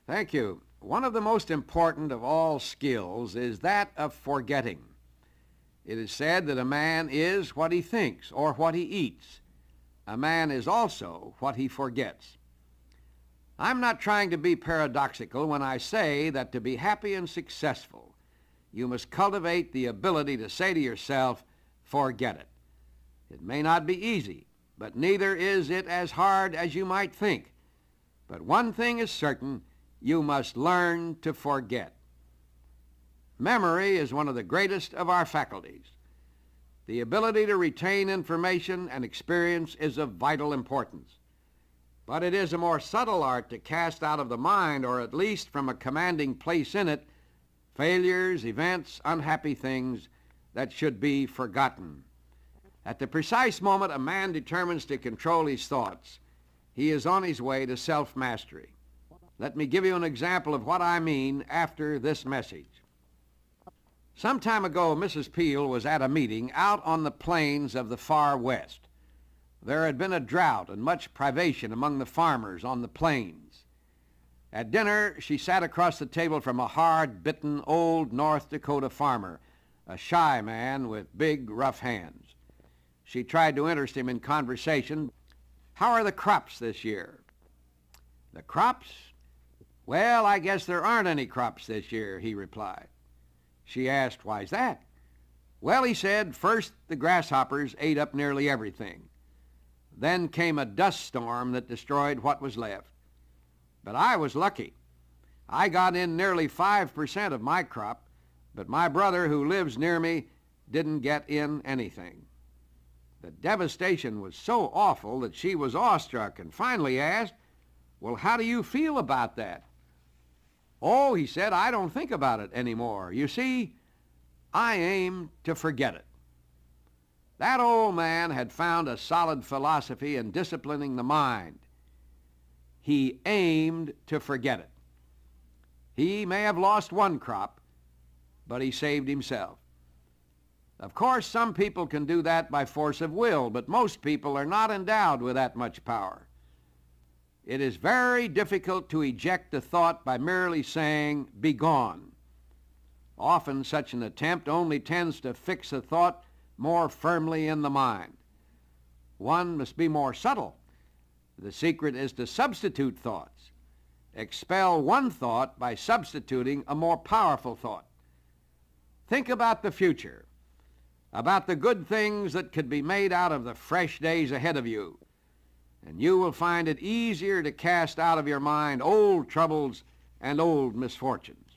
Thank you. One of the most important of all skills is that of forgetting. It is said that a man is what he thinks or what he eats. A man is also what he forgets. I'm not trying to be paradoxical when I say that to be happy and successful, you must cultivate the ability to say to yourself, forget it. It may not be easy, but neither is it as hard as you might think. But one thing is certain, you must learn to forget. Memory is one of the greatest of our faculties. The ability to retain information and experience is of vital importance. But it is a more subtle art to cast out of the mind, or at least from a commanding place in it, failures, events, unhappy things that should be forgotten. At the precise moment a man determines to control his thoughts, he is on his way to self-mastery. Let me give you an example of what I mean after this message. Some time ago, Mrs. Peale was at a meeting out on the plains of the far west. There had been a drought and much privation among the farmers on the plains. At dinner, she sat across the table from a hard-bitten old North Dakota farmer, a shy man with big, rough hands. She tried to interest him in conversation. "How are the crops this year?" "The crops? Well, I guess there aren't any crops this year," he replied. She asked, "Why's that?" "Well," he said, "first the grasshoppers ate up nearly everything. Then came a dust storm that destroyed what was left. But I was lucky. I got in nearly 5% of my crop, but my brother, who lives near me, didn't get in anything." The devastation was so awful that she was awestruck and finally asked, "Well, how do you feel about that?" "Oh," he said, "I don't think about it anymore. You see, I aim to forget it." That old man had found a solid philosophy in disciplining the mind. He aimed to forget it. He may have lost one crop, but he saved himself. Of course, some people can do that by force of will, but most people are not endowed with that much power. It is very difficult to eject a thought by merely saying, "Be gone." Often such an attempt only tends to fix a thought more firmly in the mind. One must be more subtle. The secret is to substitute thoughts. Expel one thought by substituting a more powerful thought. Think about the future, about the good things that could be made out of the fresh days ahead of you, and you will find it easier to cast out of your mind old troubles and old misfortunes.